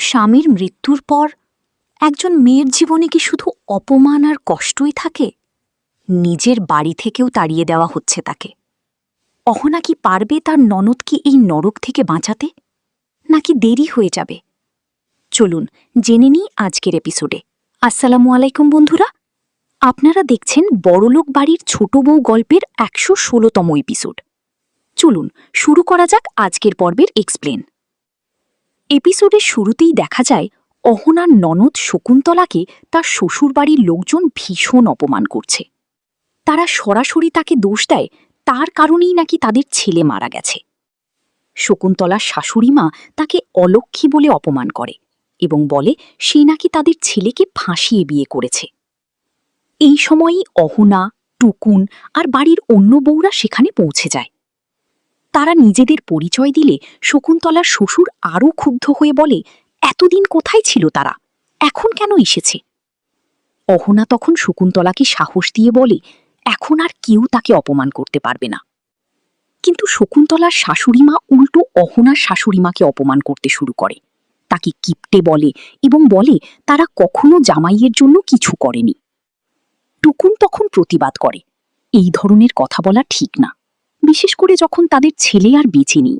স্বামীর মৃত্যুর পর একজন মেয়ের জীবনে কি শুধু অপমান আর কষ্টই থাকে? নিজের বাড়ি থেকেও তাড়িয়ে দেওয়া হচ্ছে তাকে। অহনা কি পারবে তার ননদকে এই নরক থেকে বাঁচাতে, নাকি দেরি হয়ে যাবে? চলুন জেনে নিই আজকের এপিসোডে। আসসালামু আলাইকুম বন্ধুরা, আপনারা দেখছেন বড়লোক বাড়ির ছোট বউ গল্পের ১১৬তম এপিসোড। চলুন শুরু করা যাক আজকের পর্বের এক্সপ্লেন। এপিসোডের শুরুতেই দেখা যায় অহনার ননদ শকুন্তলাকে তার শ্বশুরবাড়ির লোকজন ভীষণ অপমান করছে। তারা সরাসরি তাকে দোষ দেয় তার কারণেই নাকি তাদের ছেলে মারা গেছে। শকুন্তলার শাশুড়িমা তাকে অলক্ষ্মী বলে অপমান করে এবং বলে সে নাকি তাদের ছেলেকে ফাঁসিয়ে বিয়ে করেছে। এই সময়ই অহনা, টুকুন আর বাড়ির অন্য বউরা সেখানে পৌঁছে যায়। তারা নিজেদের পরিচয় দিলে শকুন্তলার শ্বশুর আরও ক্ষুব্ধ হয়ে বলে, এতদিন কোথায় ছিল তারা, এখন কেন এসেছে? অহনা তখন শকুন্তলাকে সাহস দিয়ে বলে এখন আর কেউ তাকে অপমান করতে পারবে না। কিন্তু শকুন্তলার শাশুড়িমা উল্টো অহনার শাশুড়িমাকে অপমান করতে শুরু করে, তাকে কিপটে বলে এবং বলে তারা কখনো জামাইয়ের জন্য কিছু করেনি। টুকুন তখন প্রতিবাদ করে, এই ধরনের কথা বলা ঠিক না, বিশেষ করে যখন তাদের ছেলে আর বেঁচে নেই।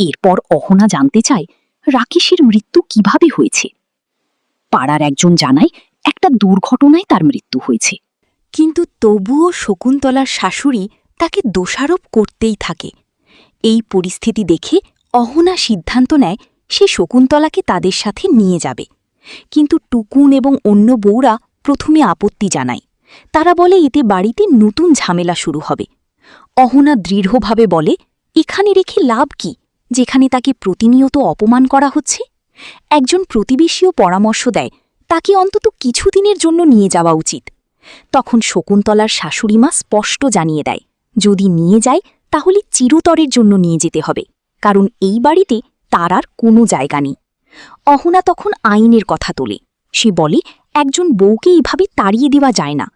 এরপর অহনা জানতে চায় রাকেশের মৃত্যু কিভাবে হয়েছে। পাড়ার একজন জানায় একটা দুর্ঘটনায় তার মৃত্যু হয়েছে, কিন্তু তবুও শকুন্তলার শাশুড়ি তাকে দোষারোপ করতেই থাকে। এই পরিস্থিতি দেখে অহনা সিদ্ধান্ত নেয় সে শকুন্তলাকে তাদের সাথে নিয়ে যাবে। কিন্তু টুকুন এবং অন্য বউরা প্রথমে আপত্তি জানায়। তারা বলে এতে বাড়িতে নতুন ঝামেলা শুরু হবে। অহনা দৃঢ়ভাবে বলে এখানে রেখে লাভ কি, যেখানে তাকে প্রতিনিয়ত অপমান করা হচ্ছে। একজন প্রতিবেশীও পরামর্শ দেয় তাকে অন্তত কিছুদিনের জন্য নিয়ে যাওয়া উচিত। তখন শকুন্তলার শাশুড়িমা স্পষ্ট জানিয়ে দেয় যদি নিয়ে যায় তাহলে চিরতরের জন্য নিয়ে যেতে হবে, কারণ এই বাড়িতে তার আর কোনো জায়গা নেই। অহনা তখন আইনের কথা তোলে। সে বলে একজন বউকে এইভাবে তাড়িয়ে দেওয়া যায় না।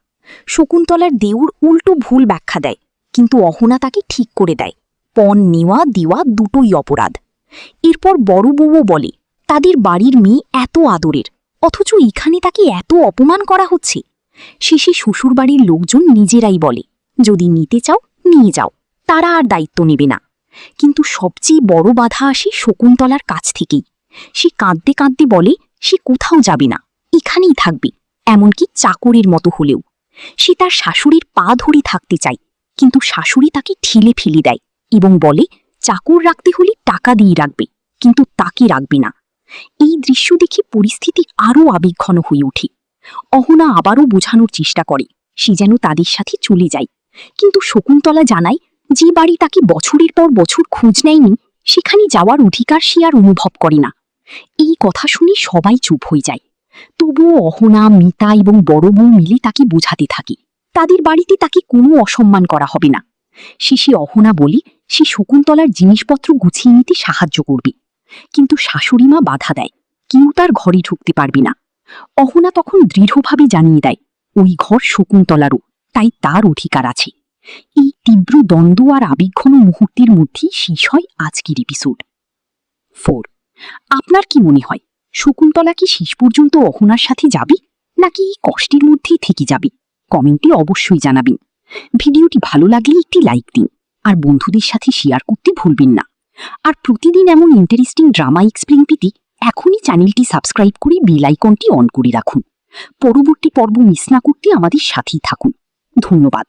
শকুন্তলার দেউর উল্টো ভুল ব্যাখ্যা দেয়, কিন্তু অহনা তাকে ঠিক করে দেয় পণ নেওয়া দেওয়া দুটোই অপরাধ। এরপর বড় বউও বলে তাদের বাড়ির মেয়ে এত আদরের, অথচ এখানে তাকে এত অপমান করা হচ্ছে। শেষে শ্বশুরবাড়ির লোকজন নিজেরাই বলে যদি নিতে চাও নিয়ে যাও, তারা আর দায়িত্ব নেবে না। কিন্তু সবচেয়ে বড় বাধা আসে শকুন্তলার কাছ থেকেই। সে কাঁদতে কাঁদতে বলে সে কোথাও যাবে না, এখানেই থাকবে, এমনকি চাকরের মতো হলেও। সে তার শাশুড়ির পা ধরে থাকতে চায়, কিন্তু শাশুড়ি তাকে ঠেলে ফেলে দেয় এবং বলে চাকর রাখতে হলে টাকা দিয়ে রাখবে, কিন্তু তাকে রাখবে না। এই দৃশ্য দেখে পরিস্থিতি আরও আবেগঘন হয়ে ওঠে। অহনা আবারও বোঝানোর চেষ্টা করে সে যেন তাদের সাথে চলে যায়, কিন্তু শকুন্তলা জানায় যে বাড়ি তাকে বছরের পর বছর খোঁজ নেয়নি সেখানে যাওয়ার অধিকার সে আর অনুভব করে না। এই কথা শুনে সবাই চুপ হয়ে যায়। তবুও অহনা, মিতা এবং বড় বউ মিলে তাকে বোঝাতে থাকে তাদের বাড়িতে তাকে কোনো অসম্মান করা হবে না। শেষে অহনা বলে সে শকুন্তলার জিনিসপত্র গুছিয়ে নিতে সাহায্য করবে, কিন্তু শাশুড়িমা বাধা দেয় কেউ তার ঘরে ঢুকতে পারবে না। অহনা তখন দৃঢ়ভাবে জানিয়ে দেয় ওই ঘর শকুন্তলারও, তাই তার অধিকার আছে। এই তীব্র দ্বন্দ্ব আর আবেগঘন মুহূর্তের মধ্যেই শেষ হয় আজকের এপিসোড 4। আপনার কি মনে হয় শকুন্তলা কি শেষ পর্যন্ত অহনার সাথে যাবে, নাকি এই কষ্টের মধ্যেই থেকে যাবে? কমেন্টে অবশ্যই জানাবেন। ভিডিওটি ভালো লাগলে একটি লাইক দিন আর বন্ধুদের সাথে শেয়ার করতে ভুলবেন না। আর প্রতিদিন এমন ইন্টারেস্টিং ড্রামা এক্সপ্লেন পেতে এখনই চ্যানেলটি সাবস্ক্রাইব করে বেল আইকনটি অন করে রাখুন। পরবর্তী পর্ব মিস না করতে আমাদের সাথেই থাকুন। ধন্যবাদ।